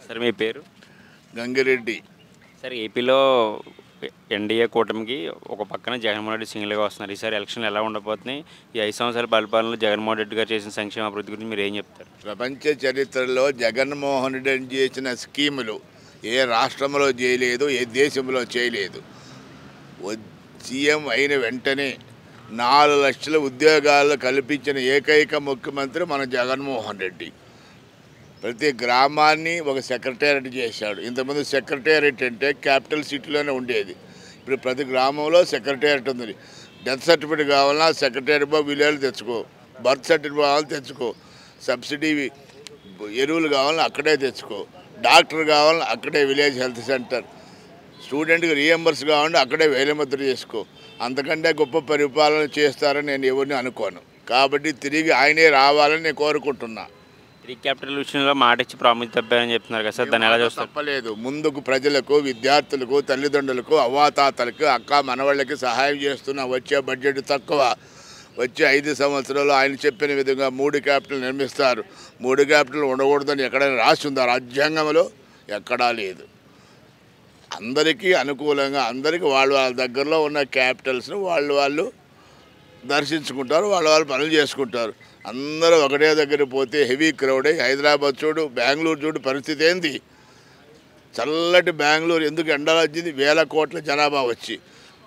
Sir మీ పేరు? Gangireddy. Sir ఏపీలో NDA కూటమికి ఒక పక్కన జగన్మోహన్ రెడ్డి సింగిల్గా వస్తున్నారు. ఈసారి ఎలక్షన్లు ఎలా ఉండబోతున్నాయి? ఈ 5 సంవత్సరాల పరిపాలనలో జగన్మోహన్ రెడ్డి గారు చేసిన సంక్షేమ అభివృద్ధి గురించి మీరు ఏం చెప్తారు? ప్రపంచ చరిత్రలో జగన్మోహన్ రెడ్డి చేసిన స్కీములు ఏ రాష్ట్రంలో చేయలేదు, ఏ దేశంలో చేయలేదు. సీఎం అయిన వెంటనే 4 లక్షల ఉద్యోగాలు కల్పించిన ఏకైక ముఖ్యమంత్రి మన జగన్మోహన్ రెడ్డి. ప్రతి గ్రామాన్ని ఒక సెక్రటేరియట్ చేశాడు. ఇంతకుముందు సెక్రటేరియట్ అంటే క్యాపిటల్ సిటీలోనే ఉండేది. ఇప్పుడు ప్రతి గ్రామంలో సెక్రటేరియట్ ఉంది. డెత్ సర్టిఫికేట్ కావాలన్నా సెక్రటేరియట్ విలేజ్ తెచ్చుకో, బర్త్ సర్టిఫికేట్ కావాలని తెచ్చుకో, సబ్సిడీ ఎరువులు కావాలని అక్కడే తెచ్చుకో, డాక్టర్ కావాలని అక్కడే విలేజ్ హెల్త్ సెంటర్, స్టూడెంట్కి రీఎంబర్స్ కావాలంటే అక్కడే వేలిముద్ర చేసుకో. అంతకంటే గొప్ప పరిపాలన చేస్తారని నేను ఎవరిని అనుకోను. కాబట్టి తిరిగి ఆయనే రావాలని నేను కోరుకుంటున్నా. త్రీ క్యాపిటల్ విషయంలో మాట ఇచ్చి ప్రాముఖ్యత తప్పారని చెప్తున్నారు కదా సార్, దాన్ని ఎలా చూస్తారు? తప్పలేదు. ముందుకు ప్రజలకు, విద్యార్థులకు, తల్లిదండ్రులకు, అవ్వాతాతలకు, అక్క మనవాళ్ళకి సహాయం చేస్తున్న వచ్చే బడ్జెట్ తక్కువ. వచ్చే 5 సంవత్సరాలు ఆయన చెప్పిన విధంగా 3 క్యాపిటల్ నిర్మిస్తారు. 3 క్యాపిటల్ ఉండకూడదని ఎక్కడైనా రాసి ఉందా రాజ్యాంగంలో? ఎక్కడా లేదు. అందరికీ అనుకూలంగా అందరికీ వాళ్ళ దగ్గరలో ఉన్న క్యాపిటల్స్ను వాళ్ళు దర్శించుకుంటారు, వాళ్ళు పనులు చేసుకుంటారు. అందరూ ఒకటే దగ్గర పోతే హెవీ క్రౌడ్ అయ్యి హైదరాబాద్ చూడు, బెంగళూరు చూడు పరిస్థితి ఏంది? చల్లటి బెంగళూరు ఎందుకు ఎండలు వచ్చింది? 1000 కోట్ల జనాభా వచ్చి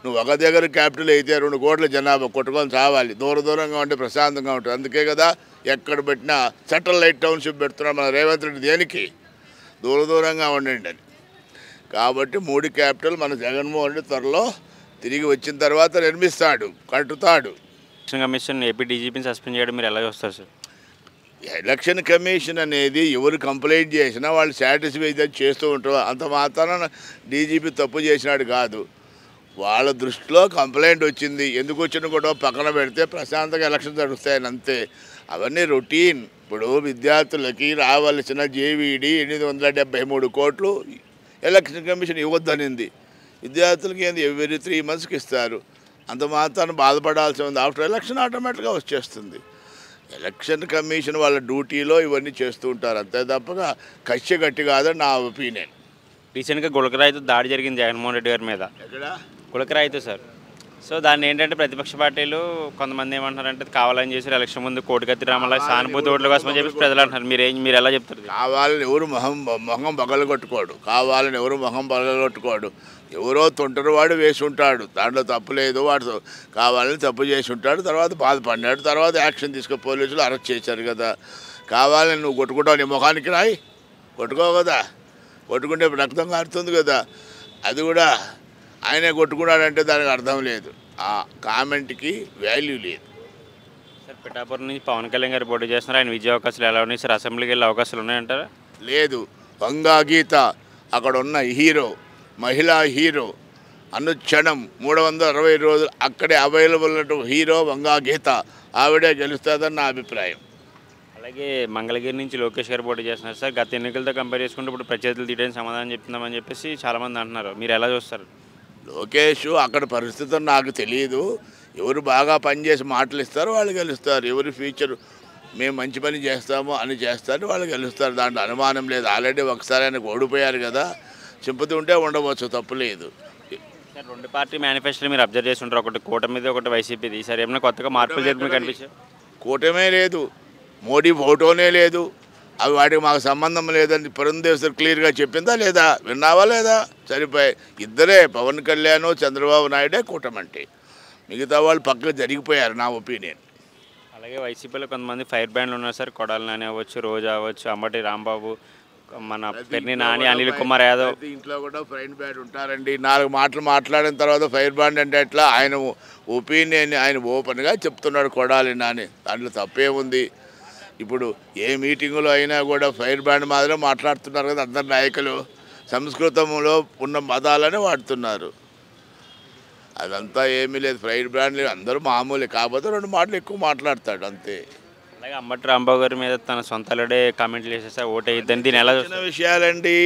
నువ్వు ఒక దగ్గర క్యాపిటల్ అయితే 2 కోట్ల జనాభా కొట్టుకొని చావాలి. దూరంగా ఉంటే ప్రశాంతంగా ఉంటుంది. అందుకే కదా ఎక్కడ పెట్టినా సెటిలైట్ టౌన్షిప్ పెడుతున్నాం మన రేవంత్ రెడ్డి. దేనికి? దూరంగా ఉండండి అని. కాబట్టి 3 క్యాపిటల్ మన జగన్మోహన్ రెడ్డి త్వరలో తిరిగి వచ్చిన తర్వాత నిర్మిస్తాడు, కట్టుతాడు. ఎలక్షన్ కమిషన్ ఏపీ డీజీపీని సస్పెండ్ చేయడం మీరు ఎలా చూస్తారు సార్? ఎలక్షన్ కమిషన్ అనేది ఎవరు కంప్లైంట్ చేసినా వాళ్ళు సాటిస్ఫై చేస్తూ ఉంటారు. అంత మాత్రాన డీజీపీ తప్పు చేసినాడు కాదు. వాళ్ళ దృష్టిలో కంప్లైంట్ వచ్చింది, ఎందుకు వచ్చిన కూడా పక్కన పెడితే ప్రశాంతంగా ఎలక్షన్ జరుగుతాయని అంతే. అవన్నీ రొటీన్. ఇప్పుడు విద్యార్థులకి రావాల్సిన జేవీడి 873 కోట్లు ఎలక్షన్ కమిషన్ ఇవ్వద్దనింది. విద్యార్థులకి ఏంది ఎవ్రీ 3 మంత్స్కి ఇస్తారు. అంత మాత్రాన్ని బాధపడాల్సి ఉంది. ఆఫ్టర్ ఎలక్షన్ ఆటోమేటిక్గా వచ్చేస్తుంది. ఎలక్షన్ కమిషన్ వాళ్ళ డ్యూటీలో ఇవన్నీ చేస్తూ ఉంటారు. అంతే తప్పగా కక్ష గట్టి కాదని నా ఒపీనియన్. రీసెంట్గా గులకరాయితో దాడి జరిగింది జగన్మోహన్ రెడ్డి గారి మీద. ఎక్కడ? గులకరాయితో సార్. సో దాన్ని ఏంటంటే ప్రతిపక్ష పార్టీలు కొంతమంది ఏమంటున్నారంటే కావాలని చేసి ఎలక్షన్ ముందు కోటికత్తి రామలా సానుభూతి ఓట్ల కోసం అని చెప్పి ప్రజలు అంటున్నారు. మీరు ఎలా చెప్తారు? కావాలని ఎవరు మొహం పగలగొట్టుకోడు. కావాలని ఎవరు మొహం పగలగొట్టుకోడు. ఎవరో తొంటరి వాడు వేసి ఉంటాడు, దాంట్లో తప్పు లేదు. వాడు కావాలని తప్పు చేసి ఉంటాడు, తర్వాత బాధపడినాడు, తర్వాత యాక్షన్ తీసుకుని పోలీసులు అరెస్ట్ చేశారు కదా. కావాలని నువ్వు కొట్టుకుంటావు, నీ ముఖానికి రాయి కొట్టుకోవు కదా. కొట్టుకుంటే రక్తం కారుతుంది కదా. అది కూడా ఆయనే కొట్టుకున్నాడంటే దానికి అర్థం లేదు. ఆ కామెంట్కి వాల్యూ లేదు. సార్ పిఠాపురం నుంచి పవన్ కళ్యాణ్ గారు పోటీ చేస్తున్నారు. ఆయన విజయ అవకాశాలు ఎలా ఉన్నాయి సార్? అసెంబ్లీకి వెళ్ళే అవకాశాలు ఉన్నాయంటారా? లేదు. వంగా గీత అక్కడ ఉన్న హీరో, మహిళా హీరో, అనుక్షణం 360 రోజులు అక్కడే అవైలబుల్ ఉన్న హీరో వంగా గీత. ఆవిడే గెలుస్తుందని నా అభిప్రాయం. అలాగే మంగళగిరి నుంచి లోకేష్ గారు పోటీ చేస్తున్నారు సార్. గత ఎన్నికలతో కంపేర్ చేసుకుంటే ఇప్పుడు ప్రత్యర్థులు తీయడానికి సమాధానం చెప్తున్నామని చెప్పేసి చాలామంది అంటున్నారు. మీరు ఎలా చూస్తారు? లోకేష్ అక్కడ పరిస్థితి నాకు తెలియదు. ఎవరు బాగా పనిచేసి మాటలు ఇస్తారో వాళ్ళు గెలుస్తారు. ఎవరు ఫ్యూచర్ మేము మంచి పని చేస్తాము అని చేస్తారు, వాళ్ళు గెలుస్తారు. దాంట్లో అనుమానం లేదు. ఆల్రెడీ ఒకసారి ఆయన ఓడిపోయారు కదా. సింపతి ఉంటే ఉండవచ్చు, తప్పు లేదు. సార్ 2 పార్టీ మేనిఫెస్టోలు మీరు అబ్జర్వ్ చేసి ఉంటారు. ఒకటి కూటమిది, ఒకటి వైసీపీది. ఈసారి ఏమైనా కొత్తగా మార్పులు జరిపి కనిపించాయి? కూటమే లేదు, మోడీ ఫోటోనే లేదు. అవి వాటికి మాకు సంబంధం లేదని పురంధేశ్వర్ క్లియర్గా చెప్పిందా లేదా? విన్నావా లేదా? సరిపోయి ఇద్దరే, పవన్ కళ్యాణ్, చంద్రబాబు నాయుడే కూటమంటే. మిగతా వాళ్ళు పక్కకు జరిగిపోయారు నా ఒపీనియన్. అలాగే వైసీపీలో కొంతమంది ఫైర్ బ్యాండ్లు ఉన్నారు సార్. కొడాలి నాని అవ్వచ్చు, రోజా అవ్వచ్చు, అంబటి రాంబాబు, మన పెర్ని నాని, అనిల్ కుమార్ యాదవ్. ఇంట్లో కూడా ఫైర్ బ్యాండ్ ఉంటారండి. 4 మాటలు మాట్లాడిన తర్వాత ఫైర్ బ్యాండ్ అంటే ఎట్లా? ఆయన ఒపీనియన్ ఆయన ఓపెన్గా చెప్తున్నాడు కొడాలి నాని. దాంట్లో తప్పేముంది? ఇప్పుడు ఏ మీటింగులో అయినా కూడా ఫైర్ బ్యాండ్ మాదిరి మాట్లాడుతున్నారు కదా అందరు నాయకులు. సంస్కృతంలో ఉన్న పదాలని వాడుతున్నారు. అదంతా ఏమీ లేదు. ఫైర్ బ్యాండ్ అందరూ మామూలే, కాకపోతే 2 మాటలు ఎక్కువ మాట్లాడతాడు అంతే. అలాగే అంబటి రాంబాబు గారి మీద తన సొంత అల్లుడే కామెంట్లు చేసేసా ఓటు వేయద్దని. దీని ఎలా చిన్న విషయాలండి.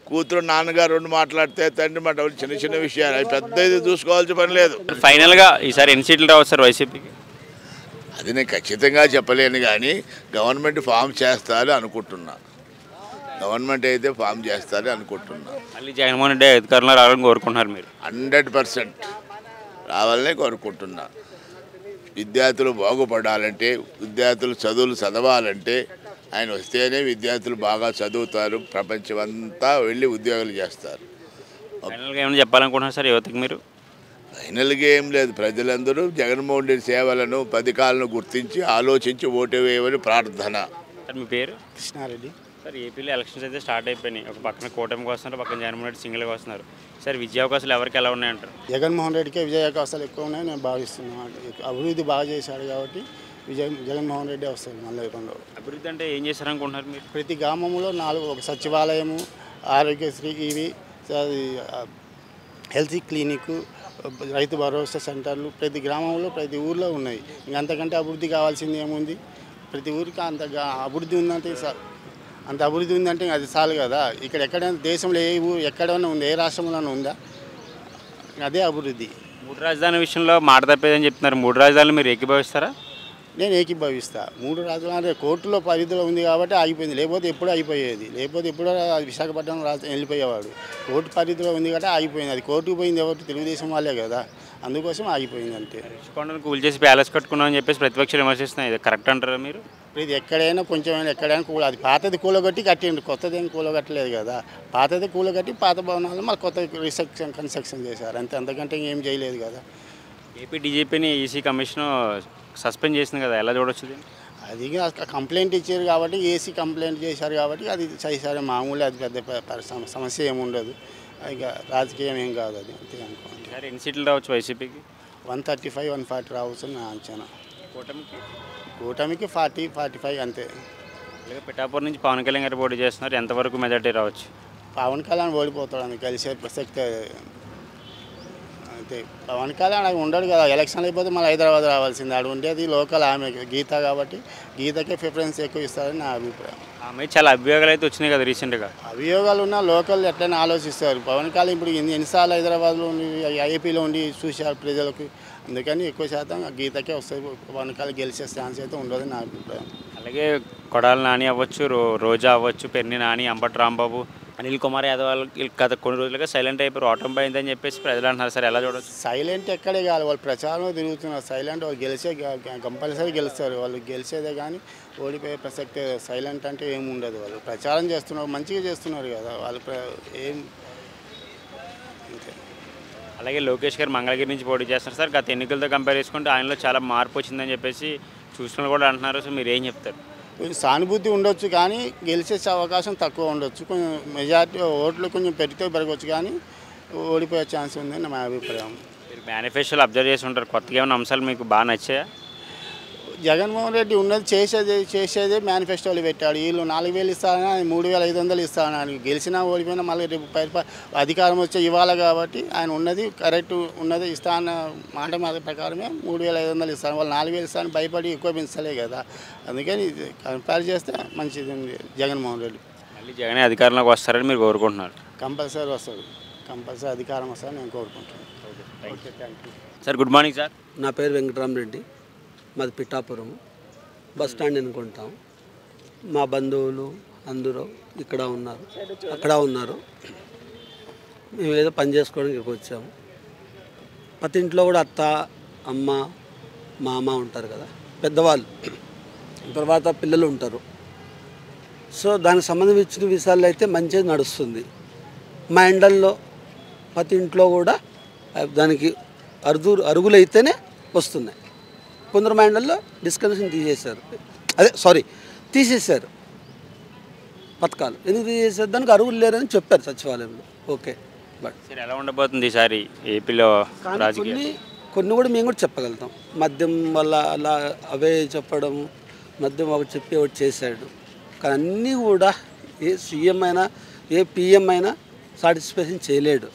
కూతురు నాన్నగారు 2 మాట్లాడితే తండ్రి మాట చిన్న విషయాలు. అవి పెద్ద ఇది చూసుకోవాల్సిన పని లేదు. ఫైనల్గా ఈసారి ఎన్ని సీట్లు రావచ్చు సార్ వైసీపీకి? అది నేను ఖచ్చితంగా చెప్పలేను, కానీ గవర్నమెంట్ ఫామ్ చేస్తారు అనుకుంటున్నా. గవర్నమెంట్ అయితే ఫామ్ చేస్తారని అనుకుంటున్నాను. మళ్ళీ జగన్మోహన్ రెడ్డి అధికారంలో రావాలని కోరుకుంటున్నారు మీరు? 100% రావాలనే కోరుకుంటున్నా. విద్యార్థులు బాగుపడాలంటే, విద్యార్థులు చదువులు చదవాలంటే ఆయన వస్తేనే విద్యార్థులు బాగా చదువుతారు, ప్రపంచమంతా వెళ్ళి ఉద్యోగాలు చేస్తారు. ఫైనల్గా ఏమైనా చెప్పాలనుకుంటున్నారు సార్ యువతకి మీరు? ఫైనల్గా ఏం లేదు, ప్రజలందరూ జగన్మోహన్ రెడ్డి సేవలను పథకాలను గుర్తించి ఆలోచించి ఓటు వేయమని ప్రార్థన. సార్ మీ పేరు? కృష్ణారెడ్డి. సార్ ఏపీలో ఎలక్షన్స్ అయితే స్టార్ట్ అయిపోయినాయి. ఒక పక్కన కూటమికి వస్తున్నారు, పక్కన జగన్మోహన్ రెడ్డి సింగిల్గా వస్తున్నారు. సార్ విజయ అవకాశాలు ఎవరికి ఎలా ఉన్నాయంటారు? జగన్మోహన్ రెడ్డికే విజయ అవకాశాలు ఎక్కువ ఉన్నాయని నేను భావిస్తున్నాను. అభివృద్ధి బాగా చేశాడు కాబట్టి జగన్మోహన్ రెడ్డి వస్తుంది మళ్ళీ రెండో. అభివృద్ధి అంటే ఏం చేశారనుకుంటున్నారు మీరు? ప్రతి గ్రామంలో 4 ఒక సచివాలయము, ఆరోగ్యశ్రీ, ఇవి హెల్త్ క్లినిక్, రైతు భరోసా సెంటర్లు ప్రతి గ్రామంలో ప్రతి ఊర్లో ఉన్నాయి. ఇంకంతకంటే అభివృద్ధి కావాల్సింది ఏముంది? ప్రతి ఊరికి అంత అభివృద్ధి ఉందంటే అంత అభివృద్ధి ఉందంటే అది చాలు కదా. ఇక్కడ ఎక్కడైనా దేశంలో ఏ ఊరు ఎక్కడైనా ఉంది, ఏ రాష్ట్రంలోనే ఉందా? అదే అభివృద్ధి. 3 రాజధానుల విషయంలో మాట తప్పేదని చెప్తున్నారు. 3 రాజధానులు మీరు ఏకీభవిస్తారా? నేను ఏకీభవిస్తా. 3 రాజధానులు కోర్టులో పరిధిలో ఉంది కాబట్టి ఆగిపోయింది, లేకపోతే ఎప్పుడూ అయిపోయేది. లేకపోతే ఎప్పుడో విశాఖపట్నం వెళ్ళిపోయేవాడు. కోర్టు పరిధిలో ఉంది కాబట్టి ఆగిపోయింది. అది కోర్టుకు పోయింది ఎవరు? తెలుగుదేశం వాళ్ళే కదా, అందుకోసం ఆగిపోయింది అంతే. రుషికొండను కూల్ చేసి ప్యాలెస్ కట్టుకున్నామని చెప్పేసి ప్రతిపక్షాలు విమర్శిస్తున్నాయి. ఇది కరెక్ట్ అంటారా మీరు? ఇది ఎక్కడైనా కొంచెమైనా ఎక్కడైనా అది పాతది కూలగట్టి కట్టిండు, కొత్తది ఏం కూలగట్టలేదు కదా. పాతది కూలగట్టి పాత భవనాలు మళ్ళీ కొత్త కన్స్ట్రక్షన్ చేశారు అంతే, అంతకంటే ఏం చేయలేదు కదా. ఏపీ డీజీపీని ఈసీ కమిషన్ సస్పెండ్ చేసింది కదా, ఎలా చూడొచ్చు? అది కంప్లైంట్ ఇచ్చారు కాబట్టి, ఏసీ కంప్లైంట్ చేశారు కాబట్టి అది చేశారు. మామూలు అది పెద్ద సమస్య ఏముండదు, ఇక రాజకీయం ఏం కాదు అది, అంతే అనుకోండి. సార్ ఎన్ని సీట్లు రావచ్చు వైసీపీకి? 135, 140 రావచ్చు నా అంచనా. కూటమికి 40, 45 అంతే. అలాగే పిఠాపూర్ నుంచి పవన్ కళ్యాణ్ గారు పోటీ చేస్తున్నారు, ఎంతవరకు మెజార్టీ రావచ్చు? పవన్ కళ్యాణ్ ఓడిపోతాడు, అని కలిసే ప్రసక్తే అంతే. పవన్ కళ్యాణ్ అది ఉండడు కదా, ఎలక్షన్ అయిపోతే మళ్ళీ హైదరాబాద్ రావాల్సింది. ఆడు ఉండేది లోకల్ ఆమె గీత కాబట్టి గీతకే ప్రిఫరెన్స్ ఎక్కువ ఇస్తారని నా అభిప్రాయం. ఆమె చాలా అభియోగాలు అయితే వచ్చినాయి కదా రీసెంట్గా. అభియోగాలు ఉన్న లోకల్ ఎట్లయినా ఆలోచిస్తారు. పవన్ కళ్యాణ్ ఇప్పుడు ఎన్నిసార్లు హైదరాబాద్లో ఉండి ఏపీలో ఉండి చూశారు ప్రజలకు, అందుకని ఎక్కువ శాతం గీతకే వస్తుంది. పవన్ కళ్యాణ్ గెలిచే ఛాన్స్ అయితే ఉండదని నా అభిప్రాయం. అలాగే కొడాలి నాని అవ్వచ్చు, రోజా అవ్వచ్చు, పెర్ని నాని, అంబటి రాంబాబు, అనిల్ కుమార్ యాదవ్ వాళ్ళు గత కొన్ని రోజులుగా సైలెంట్ అయిపోయి ఓటమి పోయిందని చెప్పేసి ప్రజలు అంటున్నారు. సార్ ఎలా చూడవచ్చు? సైలెంట్ ఎక్కడే కాదు, వాళ్ళు ప్రచారంలో తిరుగుతున్నారు. సైలెంట్ వాళ్ళు గెలిచే కంపల్సరీ గెలుస్తారు, వాళ్ళు గెలిచేదే కానీ ఓడిపోయే ప్రసక్తే. సైలెంట్ అంటే ఏమి ఉండదు, వాళ్ళు ప్రచారం చేస్తున్నారు, మంచిగా చేస్తున్నారు కదా వాళ్ళు ఏం. అలాగే లోకేష్ గారు మంగళగిరి నుంచి పోటీ చేస్తున్నారు సార్. గత ఎన్నికలతో కంపేర్ చేసుకుంటే ఆయనలో చాలా మార్పు వచ్చిందని చెప్పేసి చూసిన కూడా అంటున్నారు. సో మీరు ఏం చెప్తారు? కొంచెం సానుభూతి ఉండొచ్చు కానీ గెలిచే అవకాశం తక్కువ ఉండొచ్చు. కొంచెం మెజార్టీ ఓట్లు కొంచెం పెరగవచ్చు కానీ ఓడిపోయే ఛాన్స్ ఉందని నా అభిప్రాయం. మీరు మేనిఫెస్టోలో అబ్జర్వ్ చేసి ఉంటారు, కొత్తగా ఏమైనా అంశాలు మీకు బాగా నచ్చాయా? జగన్మోహన్ రెడ్డి ఉన్నది చేసేదే మేనిఫెస్టోలు పెట్టాడు. వీళ్ళు 4,000 ఇస్తారని 3,500 ఇస్తారని, గెలిచినా ఓడిపోయినా మళ్ళీ రేపు అధికారం వచ్చే ఇవ్వాలి కాబట్టి ఆయన ఉన్నది కరెక్ట్ ఉన్నది ఇస్తా అన్న మాట ప్రకారమే 3,500 ఇస్తాను. వాళ్ళు 4,000 ఇస్తారని భయపడి ఎక్కువ పెంచలే కదా, అందుకని కంపేర్ చేస్తే మంచిది ఉంది జగన్మోహన్ రెడ్డి. మళ్ళీ జగన్ అధికారంలోకి వస్తారని మీరు కోరుకుంటున్నారు? కంపల్సరీ వస్తుంది, కంపల్సరీ అధికారం వస్తారని నేను కోరుకుంటున్నాను. Okay, thank you sir. Good morning sir. నా పేరు వెంకటరామరెడ్డి, మాది పిఠాపురం బస్ స్టాండ్ అనుకుంటాం. మా బంధువులు అందరూ ఇక్కడ ఉన్నారు, అక్కడ ఉన్నారు. మేము ఏదో పని చేసుకోవడానికి ఇక్కడికి వచ్చాము. ప్రతి ఇంట్లో కూడా అత్త, అమ్మ, మామ ఉంటారు కదా, పెద్దవాళ్ళు. తర్వాత పిల్లలు ఉంటారు. సో దానికి సంబంధించిన విషయాల్లో అయితే మంచిగా నడుస్తుంది. మా ఎండల్లో ప్రతి ఇంట్లో కూడా దానికి అరుగులైతేనే వస్తున్నాయి. కొందరు మైండల్లో డిస్కనెక్షన్ తీసేశారు పథకాలు. ఎందుకు తీసేశారు? దానికి అరుగులు లేరని చెప్పారు సచివాలయంలో. ఓకే, బట్ సార్ ఎలా ఉండబోతుంది ఈసారి ఏపీలో రాజకీయం? కొన్ని కూడా మేము కూడా చెప్పగలుగుతాం. మద్యం వల్ల అలా అవే చెప్పడం, మద్యం ఒకటి చెప్పి ఒకటి చేశాడు. కానీ అన్నీ కూడా ఏ సీఎం అయినా ఏ పిఎం అయినా సాటిస్ఫాక్షన్ చేయలేడు.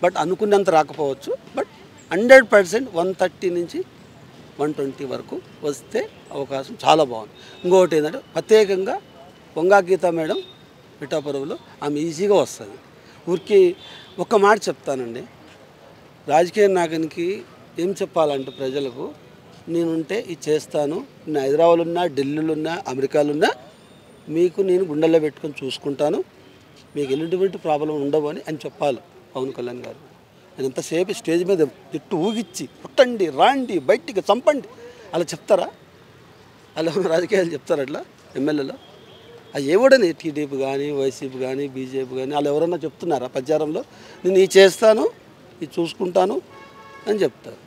బట్ అనుకున్నంత రాకపోవచ్చు. బట్ 100% 130 నుంచి 120 వరకు వస్తే అవకాశం చాలా బాగుంది. ఇంకొకటి ఏంటంటే ప్రత్యేకంగా వంగా గీత మేడం పిఠాపురంలో ఆమె ఈజీగా వస్తుంది. ఊరికి ఒక్క మాట చెప్తానండి, రాజకీయ నాయకునికి ఏం చెప్పాలంటే ప్రజలకు, నేనుంటే ఇది చేస్తాను, నేను హైదరాబాద్లో ఉన్నా, ఢిల్లీలో ఉన్నా, అమెరికాలో ఉన్నా మీకు నేను గుండెల్లో పెట్టుకొని చూసుకుంటాను, మీకు ఎలాంటి ప్రాబ్లం ఉండవు అని చెప్పాలి పవన్ కళ్యాణ్ గారు. నేను ఎంతసేపు స్టేజ్ మీద తిట్టు ఊగిచ్చి పుట్టండి, రాండి, బయటికి చంపండి అలా చెప్తారా? అలా రాజకీయాలు చెప్తారు అట్లా ఎమ్మెల్యేలో? అది ఎవడని టీడీపీ కానీ, వైసీపీ కానీ, బీజేపీ కానీ వాళ్ళు ఎవరన్నా చెప్తున్నారా ప్రచారంలో? నేను ఇది చేస్తాను, ఇది చూసుకుంటాను అని చెప్తారు.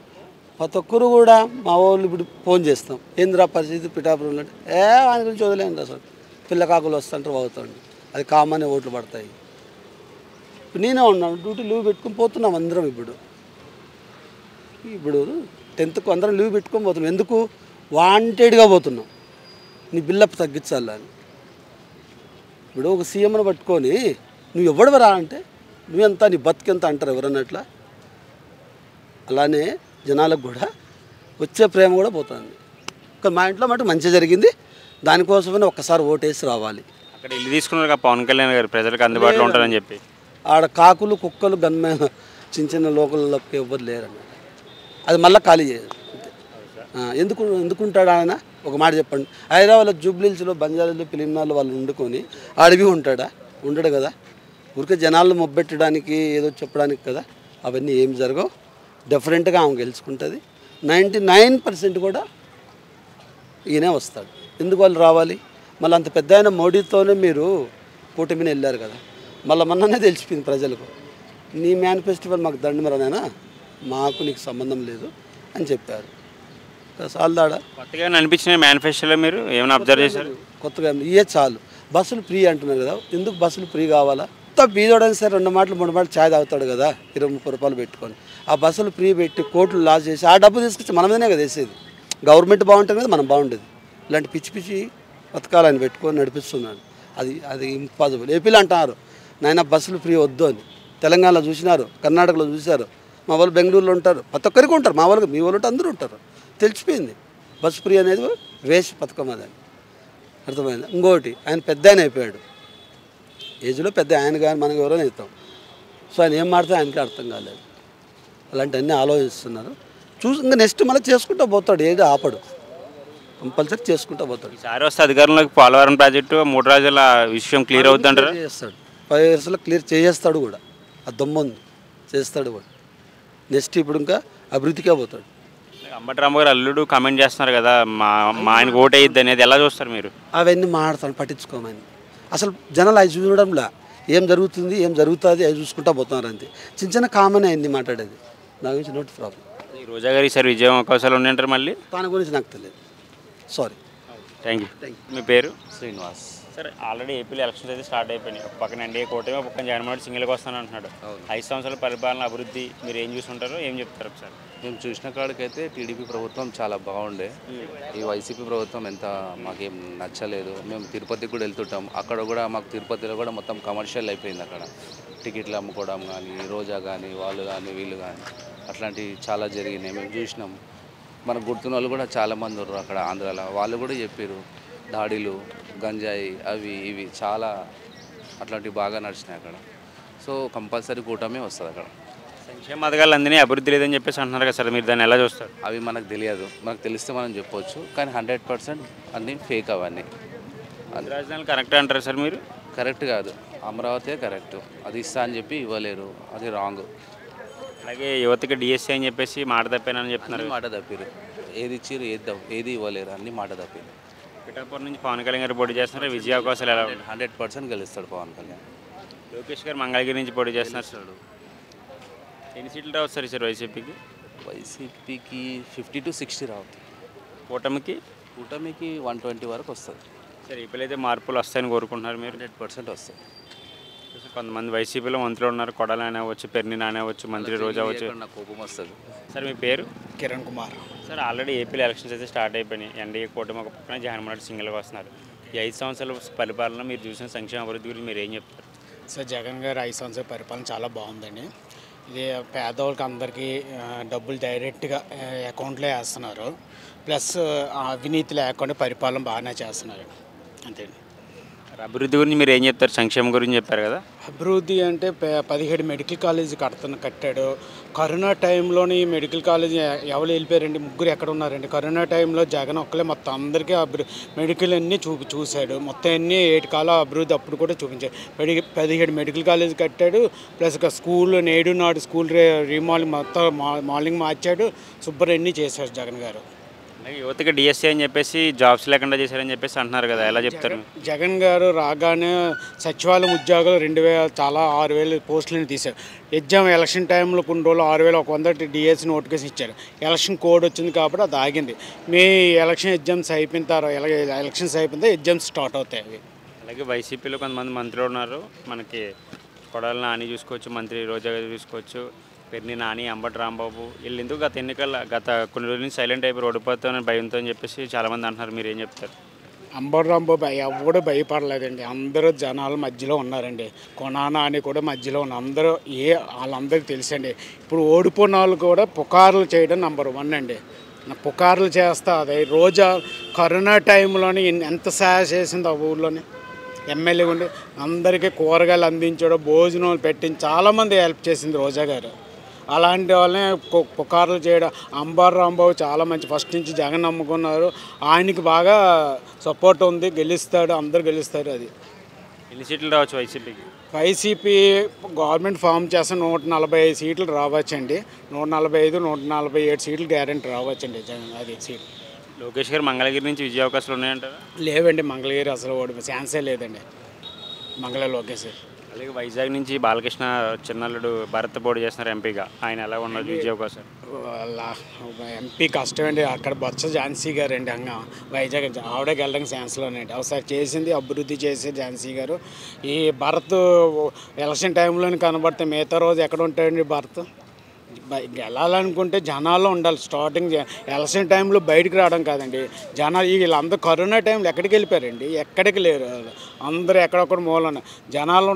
ప్రతి ఒక్కరు కూడా మా వాళ్ళు ఇప్పుడు ఫోన్ చేస్తాం, ఏందిరా పరిస్థితి పిఠాపురంలో అంటే ఆయన గురించి వదిలేండి అసలు, పిల్లకాకులు వస్తుంటారు అవుతాండి, అది కామనే ఓట్లు పడతాయి. ఇప్పుడు నేనే ఉన్నాను, డ్యూటీ లీవ్ పెట్టుకొని పోతున్నాం అందరం. ఇప్పుడు 10th అందరం లీవ్ పెట్టుకొని పోతున్నాం. ఎందుకు? వాంటెడ్గా పోతున్నాం, నీ బిల్లప్ తగ్గించాలని. ఇప్పుడు ఒక సీఎంను పట్టుకొని నువ్వు ఎవడు రా అంటే నువ్వెంత, నీ బతికెంత అంటారు ఎవరన్నట్లా. అలానే జనాలకు కూడా వచ్చే ప్రేమ కూడా పోతుంది. మా ఇంట్లో మటు మంచి జరిగింది, దానికోసమే ఒక్కసారి ఓటేసి రావాలి. అక్కడ ఇల్లు తీసుకున్నారు పవన్ కళ్యాణ్ గారు, ప్రజలకు అందుబాటులో ఉంటారని చెప్పి. ఆడ కాకులు, కుక్కలు, గన్మైన చిన్న లోకల్లో ఎవరు లేరన్న. అది మళ్ళీ ఖాళీ చేయదు. ఎందుకుంటాడు ఆయన? ఒక మాట చెప్పండి. హైదరాబాద్లో జూబ్లీహిల్స్లో, బంజారాలో, ఫిలింనాల్లో వాళ్ళు వండుకొని అడవి ఉంటాడా? ఉండడు కదా. ఊరికే జనాలను మొబ్బెట్టడానికి ఏదో చెప్పడానికి కదా. అవన్నీ ఏం జరగవు. డిఫరెంట్గా ఆమె గెలుచుకుంటుంది. 99% కూడా ఈయనే వస్తాడు. ఎందుకు వాళ్ళు రావాలి? మళ్ళీ అంత పెద్ద ఆయన మోడీతోనే మీరు కూటమిని వెళ్ళారు కదా. మళ్ళీ మొన్ననే తెలిసిపోయింది ప్రజలకు, నీ మేనిఫెస్టివల్ మాకు దండమరనైనా, మాకు నీకు సంబంధం లేదు అని చెప్పారు. చాలుదాడా కొత్తగా అనిపించిన మేనిఫెస్టోలో మీరు ఏమైనా అబ్జర్వ్ చేశారు? కొత్తగా ఇవే చాలు. బస్సులు ఫ్రీ అంటున్నారు కదా, ఎందుకు బస్సులు ఫ్రీ కావాలా? బీదోడని సరే 2 మాటలు 3 మాటలు ఛాయ్ తాగుతాడు కదా 20-30 రూపాయలు పెట్టుకొని. ఆ బస్సులు ఫ్రీ పెట్టి కోట్లు లాస్ చేసి ఆ డబ్బు తీసుకొచ్చి మన మీదనే కదా వేసేది. గవర్నమెంట్ బాగుంటుంది కదా, మనం బాగుండేది. ఇలాంటి పిచ్చి పిచ్చి పథకాలను పెట్టుకొని నడిపిస్తున్నాడు. అది ఇంపాసిబుల్. ఏపీలో అంటున్నారు నాయన బస్సులు ఫ్రీ వద్దు అని. తెలంగాణలో చూసినారు, కర్ణాటకలో చూశారు, మా వాళ్ళు బెంగళూరులో ఉంటారు, ప్రతి ఒక్కరికి ఉంటారు, మా వాళ్ళకి, మీ వాళ్ళు ఉంటే అందరూ ఉంటారు. తెలిసిపోయింది బస్సు ఫ్రీ అనేది వేస్ట్ పథకం అదని అర్థమైంది. ఇంకోటి, ఆయన పెద్ద ఆయన అయిపోయాడు, ఏజ్లో పెద్ద ఆయన కానీ మనకు ఎవరైనా అవుతాం. సో ఆయన ఏం మాడితే ఆయనకి అర్థం కాలేదు. అలాంటివన్నీ ఆలోచిస్తున్నారు. ఇంకా నెక్స్ట్ మళ్ళీ చేసుకుంటూ పోతాడు, ఏది ఆపడు, కంపల్సరీ చేసుకుంటూ పోతాడు. ఈసారి వస్తే అధికారంలోకి పోలవరం ప్రాజెక్టు 3 రోజుల విషయం క్లియర్ అవుతుంటారు. చేస్తాడు, 5 yearsలో క్లియర్ చేసేస్తాడు కూడా. ఆ దమ్ముంది, చేస్తాడు కూడా. నెక్స్ట్ ఇప్పుడు ఇంకా అభివృద్ధికే పోతాడు. అంబటి గారు అల్లుడు కామెంట్ చేస్తున్నారు కదా, మా ఆయనకు ఓటు వేయద్దు అనేది ఎలా చూస్తారు మీరు? అవన్నీ మాట్లాడతాను, పట్టించుకోమని. అసలు జనాలు అవి చూడడంలా ఏం జరుగుతుంది, ఏం జరుగుతుంది అవి చూసుకుంటా పోతున్నారు అంతే. చిన్న కామన్ అయింది మాట్లాడేది. నా గురించి నోట్ ప్రాబ్లం. ఈ రోజా గారు ఈసారి విజయం అవకాశాలు ఉన్నాయంటారు మళ్ళీ? తన గురించి నాకు తెలియదు, సారీ. Thank you. మీ పేరు? శ్రీనివాస్. సరే, ఆల్రెడీ ఏపీలో ఎలక్షన్స్ అయితే స్టార్ట్ అయిపోయినాయి. ఒక పక్కన ఎన్డీఏ కూటమి, ఒక పక్కన జగన్మోహన్ సింగిల్గా వస్తాను అంటున్నాడు. 5 సంవత్సరాల పరిపాలన అభివృద్ధి మీరు ఏం చూసుంటారో ఏం చెప్తారు ఒకసారి? మేము చూసిన కాడికైతే టీడీపీ ప్రభుత్వం చాలా బాగుండే. ఈ వైసీపీ ప్రభుత్వం ఎంత మాకేం నచ్చలేదు. మేము తిరుపతికి కూడా వెళ్తుంటాం, అక్కడ కూడా మాకు తిరుపతిలో కూడా మొత్తం కమర్షియల్ అయిపోయింది. అక్కడ టికెట్లు అమ్ముకోవడం కానీ, రోజా కానీ, వాళ్ళు కానీ, వీళ్ళు కానీ, అట్లాంటివి చాలా జరిగినాయి. మేము చూసినాం. మనకు గుర్తున్న వాళ్ళు కూడా చాలామంది ఉన్నారు అక్కడ ఆంధ్రాలో. వాళ్ళు కూడా చెప్పారు దాడులు, గంజాయి, అవి ఇవి చాలా అట్లాంటివి బాగా నడిచినాయి అక్కడ. సో కంపల్సరీ కూటమే వస్తుంది అక్కడ. సంక్షేమ పథకాలు అందినాయి, అభివృద్ధి లేదని చెప్పేసి అంటున్నారు కదా సార్, మీరు దాన్ని ఎలా చూస్తారు? అవి మనకు తెలియదు, మనకు తెలిస్తే మనం చెప్పొచ్చు, కానీ 100% అన్నీ ఫేక్. అవన్నీ రాజధానులు కరెక్ట్ అంటారు సార్ మీరు? కరెక్ట్ కాదు, అమరావతి కరెక్ట్. అది ఇస్తా అని చెప్పి ఇవ్వలేరు, అది రాంగ్. అలాగే యువతకి డిఎస్సీ అని చెప్పేసి మాట తప్పానని చెప్తున్నారు. మాట తప్పిరు, ఏది ఇచ్చిరు ఏది ఇవ్వలేరు, అన్నీ మాట తప్పిరు. పిఠాపురం నుంచి పవన్ కళ్యాణ్ గారు పోటీ చేస్తున్నారు, విజయ అవకాశాలు ఎలా ఉన్నాయి? 100% గెలుస్తాడు పవన్ కళ్యాణ్. లోకేష్ గారు మంగళగిరి నుంచి పోటీ చేస్తున్నారు. ఎన్ని సీట్లు రావచ్చు సార్ ఈసారి వైసీపీకి? వైసీపీకి 50 to 60 రావుతుంది. కూటమికి 120 వరకు వస్తుంది. సరే, ఇప్పుడైతే మార్పులు వస్తాయని కోరుకుంటున్నారు మీరు? 100% వస్తుంది. కొంతమంది వైసీపీలో మంత్రులు ఉన్నారు, కొడాలి అనేవచ్చు, పెర్ని అనేవచ్చు, మంత్రి రోజా అవచ్చు. నాకు కోపం వస్తుంది. సార్ మీ పేరు? కిరణ్ కుమార్. సార్, ఆల్రెడీ ఏపీలో ఎలక్షన్స్ అయితే స్టార్ట్ అయిపోయినాయి. ఎన్డీఏ కూటమి ఒక పక్కన, జగన్మోహన్ రెడ్డి సింగిల్గా వస్తున్నారు. ఈ 5 సంవత్సరాల పరిపాలన మీరు చూసిన సంక్షేమ అభివృద్ధి గురించి మీరు ఏం చెప్తారు? సార్, జగన్ గారు 5 సంవత్సరాల పరిపాలన చాలా బాగుందండి. ఇది పేదవాళ్ళకి అందరికీ డబ్బులు డైరెక్ట్గా అకౌంట్లో వేస్తున్నారు. ప్లస్ అవినీతి లేకుండా పరిపాలన బాగానే చేస్తున్నారు అంతే. అభివృద్ధి గురించి మీరు ఏం చెప్తారు? సంక్షేమం గురించి చెప్పారు కదా. అభివృద్ధి అంటే 17 మెడికల్ కాలేజీ కట్టాడు. కరోనా టైంలోని మెడికల్ కాలేజీ ఎవరు వెళ్ళిపోయారండి, ముగ్గురు ఎక్కడ ఉన్నారండి. కరోనా టైంలో జగన్ ఒక్కలే మొత్తం అందరికీ మెడికల్ అన్నీ చూశాడు. మొత్తం అన్నీ 7 కాలం అభివృద్ధి అప్పుడు కూడా చూపించాడు. 17 మెడికల్ కాలేజీ కట్టాడు. ప్లస్ స్కూల్ నేడు నాడు స్కూల్ రీమాలింగ్ మొత్తం మార్నింగ్ మార్చాడు. శుభ్రం అన్నీ చేశాడు జగన్ గారు. యువతకి డిఎస్సీ అని చెప్పేసి జాబ్స్ లేకుండా చేశారని చెప్పేసి అంటున్నారు కదా, ఎలా చెప్తారు? జగన్ గారు రాగానే సచివాలయం ఉద్యోగాలు 2000 చాలా 6000 పోస్టులను తీశారు. ఎలక్షన్ టైంలో కొన్ని రోజులు 6100 డిఎస్సీ నోటిఫికేషన్ ఇచ్చారు. ఎలక్షన్ కోడ్ వచ్చింది కాబట్టి అది ఆగింది. ఎలక్షన్ ఎగ్జామ్స్ అయిపోయిన తర్వాత ఎలక్షన్స్ అయిపోతే ఎగ్జామ్స్ స్టార్ట్ అవుతాయి అవి. అలాగే వైసీపీలో కొంతమంది మంత్రులు ఉన్నారు. మనకి కొడాలి నాని చూసుకోవచ్చు, మంత్రి రోజా గారు చూసుకోవచ్చు, పెర్ని నాని, అంబటి రాంబాబు. వీళ్ళు ఎందుకు గత కొన్ని రోజుల నుంచి సైలెంట్ అయిపోయి ఓడిపోతామని భయంతో అని చెప్పేసి చాలామంది అంటున్నారు. మీరు ఏం చెప్తారు? అంబటి రాంబాబు ఎవరు భయపడలేదండి. అందరూ జనాల మధ్యలో ఉన్నారండి. కొనానా అని కూడా మధ్యలో ఉన్న అందరూ వాళ్ళందరికీ తెలుసండి. ఇప్పుడు ఓడిపోయిన వాళ్ళు కూడా పుకార్లు చేయడం నెంబర్ 1 అండి. పుకార్లు చేస్తా అదే రోజా కరోనా టైంలోని ఎంత సహాయం చేసింది ఆ ఊళ్ళోని. ఎమ్మెల్యే ఉండి అందరికీ కూరగాయలు అందించడం, భోజనాలు పెట్టించి చాలామంది హెల్ప్ చేసింది రోజా గారు. అలాంటి వాళ్ళని పుకార్లు చేయడం. అంబటి రాంబాబు చాలా మంచి, ఫస్ట్ నుంచి జగన్ నమ్ముకున్నారు. ఆయనకి బాగా సపోర్ట్ ఉంది, గెలుస్తాడు, అందరూ గెలుస్తారు. అది ఎన్ని సీట్లు రావచ్చు వైసీపీకి? వైసీపీ గవర్నమెంట్ ఫామ్ చేస్తే 145 సీట్లు రావచ్చండి. 145, 147 సీట్లు గ్యారెంటీ రావచ్చండి. అది సీట్లు. లోకేష్ గారు మంగళగిరి నుంచి విజయ అవకాశాలు ఉన్నాయంటారా? లేవండి, మంగళగిరి అసలు ఛాన్సే లేదండి లోకేష్. అలాగే వైజాగ్ నుంచి బాలకృష్ణ చిన్నల్లుడు భరత్ పోటీ చేస్తున్నారు ఎంపీగా. ఆయన ఎలా ఉన్నారు విజయ అవకాశాలు? ఎంపీ కష్టమండి. అక్కడ బొత్స ఝాన్సీ గారు అండి. వైజాగ్ ఆవిడకి వెళ్ళడానికి ఛాన్స్లోనండి. ఒకసారి చేసింది, అభివృద్ధి చేసే ఝాన్సీ గారు. ఈ భరత్ ఎలక్షన్ టైంలోనే కనబడితే మిగతా రోజు ఎక్కడ ఉంటాడండి భరత్? వెళ్ళాలనుకుంటే జనాల్లో ఉండాలి. స్టార్టింగ్ ఎలక్షన్ టైంలో బయటకు రావడం కాదండి. జనాలు వీళ్ళందరూ కరోనా టైంలో ఎక్కడికి వెళ్ళిపోయారండి? ఎక్కడికి లేరు. అందరూ ఎక్కడొక్కడ మూలన జనాలు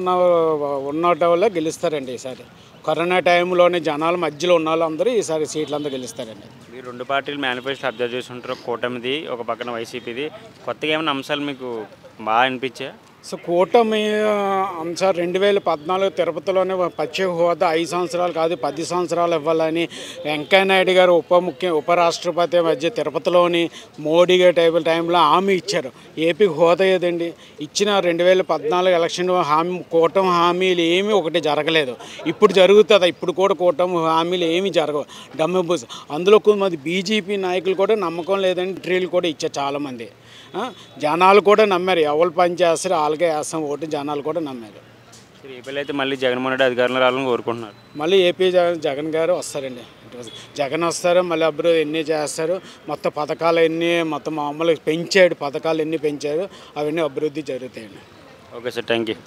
ఉన్నట వల్ల గెలుస్తారండి ఈసారి. కరోనా టైంలోనే జనాల మధ్యలో ఉన్న వాళ్ళు అందరూ ఈసారి సీట్లంతా గెలుస్తారండి. మీరు 2 పార్టీలు మేనిఫెస్టో అబ్జర్వ్ చేస్తుంటారు. కూటమిది ఒక పక్కన వైసీపీది. కొత్తగా ఏమైనా అంశాలు మీకు బాగా అనిపించా? సో కూటమి అంశాలు 2014 తిరుపతిలోనే ప్రత్యేక హోదా 5 సంవత్సరాలు కాదు 10 సంవత్సరాలు ఇవ్వాలని వెంకయ్యనాయుడు గారు ఉపరాష్ట్రపతి మధ్య తిరుపతిలోని మోడీ గారి టైంలో హామీ ఇచ్చారు. ఏపీకి హోదా ఏదండి ఇచ్చిన? 2014 ఎలక్షన్ కూటమి హామీలు ఏమీ ఒకటి జరగలేదు. ఇప్పుడు జరుగుతుంది. ఇప్పుడు కూడా కూటమి హామీలు ఏమీ జరగవు. డమ్మి బుస్. అందులో కొంతమంది బీజేపీ నాయకులు కూడా నమ్మకం లేదని ట్రీలు కూడా ఇచ్చారు చాలామంది. జనాలు కూడా నమ్మారు. ఎవరు పని చేస్తారు వాళ్ళకే వేస్తాం ఓటు, జనాలు కూడా నమ్మారు. ఏపీలో అయితే మళ్ళీ జగన్మోహన్ రెడ్డి అధికారంలో రావాలని కోరుకుంటున్నారు. మళ్ళీ ఏపీ జగన్ గారు వస్తారండి. జగన్ వస్తారు, మళ్ళీ అభివృద్ధి ఎన్ని చేస్తారు. మొత్తం పథకాలు ఎన్ని మొత్తం మామూలుగా పెంచాడు. పథకాలు ఎన్ని పెంచారు అవన్నీ అభివృద్ధి జరుగుతాయండి. Okay sir, thank you.